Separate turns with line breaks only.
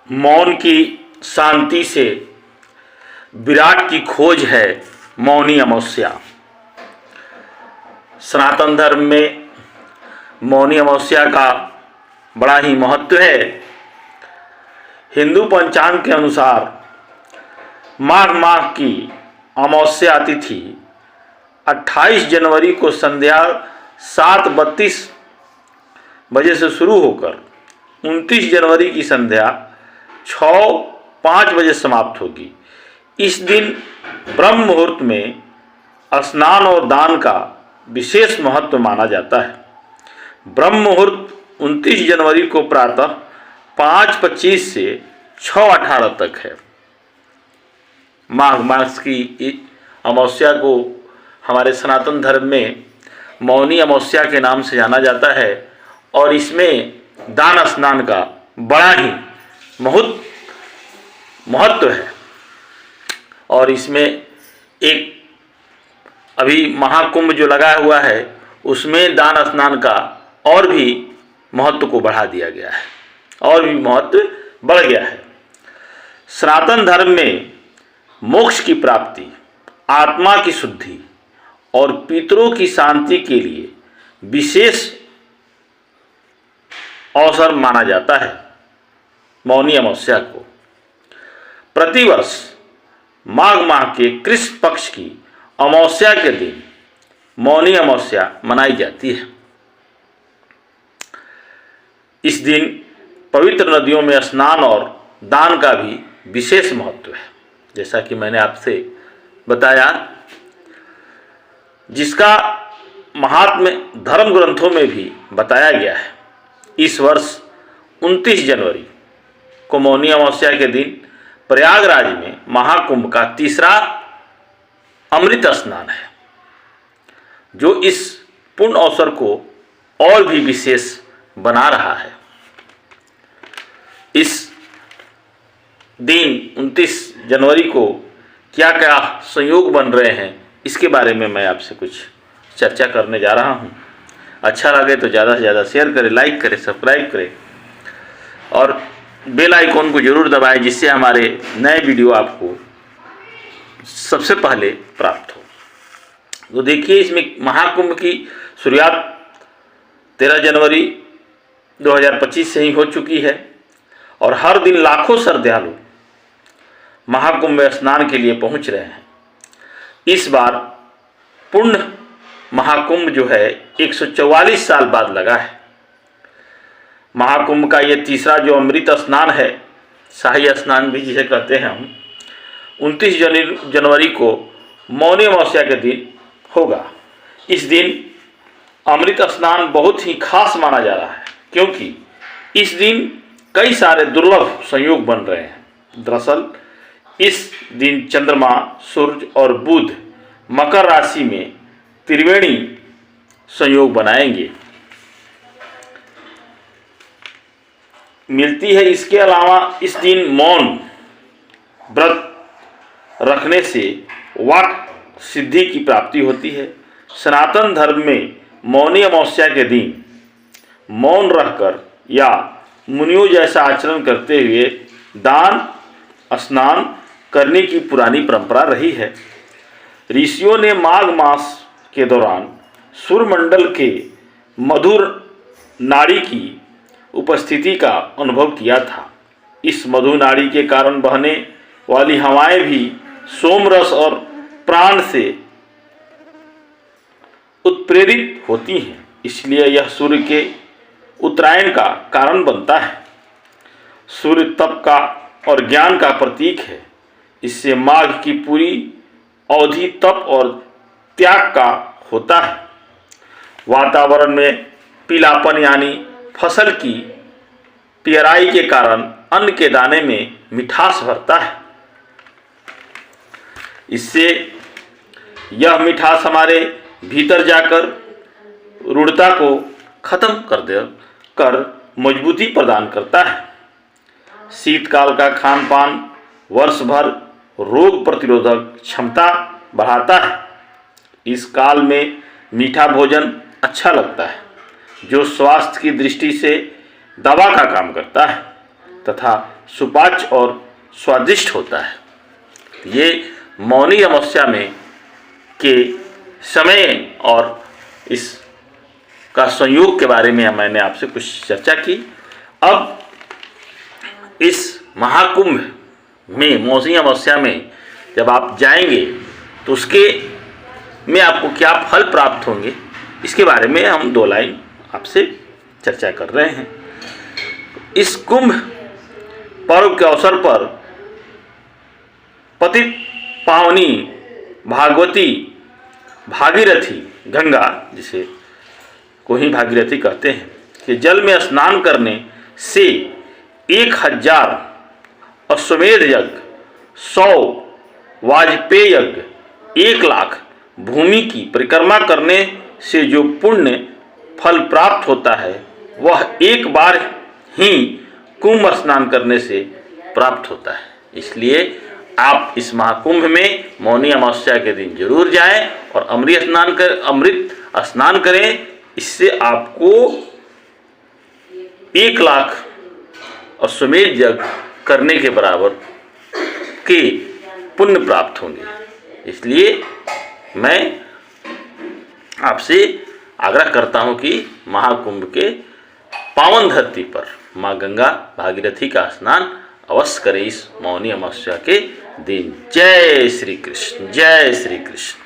मौन की शांति से विराट की खोज है मौनी अमावस्या। सनातन धर्म में मौनी अमावस्या का बड़ा ही महत्व है। हिंदू पंचांग के अनुसार माघ माह की अमावस्या तिथि 28 जनवरी को संध्या 7:32 बजे से शुरू होकर 29 जनवरी की संध्या 6:05 बजे समाप्त होगी। इस दिन ब्रह्म मुहूर्त में स्नान और दान का विशेष महत्व माना जाता है। ब्रह्म मुहूर्त 29 जनवरी को प्रातः 5:25 से 6:18 तक है। माघ मास की अमावस्या को हमारे सनातन धर्म में मौनी अमावस्या के नाम से जाना जाता है और इसमें दान स्नान का बड़ा ही महत्व है। और इसमें एक अभी महाकुंभ जो लगा हुआ है उसमें दान स्नान का और भी महत्व को बढ़ा दिया गया है और भी महत्व बढ़ गया है। सनातन धर्म में मोक्ष की प्राप्ति, आत्मा की शुद्धि और पितरों की शांति के लिए विशेष अवसर माना जाता है। मौनी अमावस्या को प्रतिवर्ष माघ माह के कृष्ण पक्ष की अमावस्या के दिन मौनी अमावस्या मनाई जाती है। इस दिन पवित्र नदियों में स्नान और दान का भी विशेष महत्व है, जैसा कि मैंने आपसे बताया, जिसका महात्म्य धर्म ग्रंथों में भी बताया गया है। इस वर्ष 29 जनवरी को मौनी अमावस्या के दिन प्रयागराज में महाकुंभ का तीसरा अमृत स्नान है, जो इस पुण्य अवसर को और भी विशेष बना रहा है। इस दिन 29 जनवरी को क्या क्या संयोग बन रहे हैं, इसके बारे में मैं आपसे कुछ चर्चा करने जा रहा हूं। अच्छा लगे तो ज़्यादा से ज़्यादा शेयर करें, लाइक करें, सब्सक्राइब करें और बेल आइकॉन को जरूर दबाएं, जिससे हमारे नए वीडियो आपको सबसे पहले प्राप्त हो। तो देखिए, इसमें महाकुंभ की शुरुआत 13 जनवरी 2025 से ही हो चुकी है और हर दिन लाखों श्रद्धालु महाकुंभ में स्नान के लिए पहुंच रहे हैं। इस बार पूर्ण महाकुंभ जो है 144 साल बाद लगा है। महाकुंभ का ये तीसरा जो अमृत स्नान है, शाही स्नान भी जिसे कहते हैं हम, 29 जनवरी को मौनी अमावस्या के दिन होगा। इस दिन अमृत स्नान बहुत ही खास माना जा रहा है, क्योंकि इस दिन कई सारे दुर्लभ संयोग बन रहे हैं। दरअसल इस दिन चंद्रमा, सूर्य और बुध मकर राशि में त्रिवेणी संयोग बनाएंगे मिलती है। इसके अलावा इस दिन मौन व्रत रखने से वाक सिद्धि की प्राप्ति होती है। सनातन धर्म में मौनी अमावस्या के दिन मौन रहकर या मुनियों जैसा आचरण करते हुए दान स्नान करने की पुरानी परंपरा रही है। ऋषियों ने माघ मास के दौरान सूर्यमंडल के मधुर नाड़ी की उपस्थिति का अनुभव किया था। इस मधु नाड़ी के कारण बहने वाली हवाएं भी सोमरस और प्राण से उत्प्रेरित होती हैं, इसलिए यह सूर्य के उत्तरायण का कारण बनता है। सूर्य तप का और ज्ञान का प्रतीक है। इससे माघ की पूरी अवधि तप और त्याग का होता है। वातावरण में पीलापन यानी फसल की पियराई के कारण अन्न के दाने में मिठास भरता है। इससे यह मिठास हमारे भीतर जाकर रूढ़ता को खत्म कर मजबूती प्रदान करता है। शीतकाल का खान पान वर्ष भर रोग प्रतिरोधक क्षमता बढ़ाता है। इस काल में मीठा भोजन अच्छा लगता है, जो स्वास्थ्य की दृष्टि से दवा का काम करता है तथा सुपाच्य और स्वादिष्ट होता है। ये मौनी अमावस्या में के समय और इस का संयोग के बारे में मैंने आपसे कुछ चर्चा की। अब इस महाकुंभ में मौनी अमावस्या में जब आप जाएंगे तो उसके में आपको क्या फल प्राप्त होंगे, इसके बारे में हम 2 लाइन आपसे चर्चा कर रहे हैं। इस कुंभ पर्व के अवसर पर पतित पावनी भागवती भागीरथी गंगा, जिसे को ही भागीरथी कहते हैं, कि जल में स्नान करने से 1000 अश्वमेध यज्ञ, 100 वाजपेय यज्ञ, 1 लाख भूमि की परिक्रमा करने से जो पुण्य फल प्राप्त होता है वह एक बार ही कुंभ स्नान करने से प्राप्त होता है। इसलिए आप इस महाकुंभ में मौनी अमावस्या के दिन जरूर जाएं और अमृत स्नान करें। इससे आपको 1 लाख अश्वमेध यज्ञ करने के बराबर के पुण्य प्राप्त होंगे। इसलिए मैं आपसे आग्रह करता हूं कि महाकुंभ के पावन धरती पर माँ गंगा भागीरथी का स्नान अवश्य करें इस मौनी अमावस्या के दिन। जय श्री कृष्ण, जय श्री कृष्ण।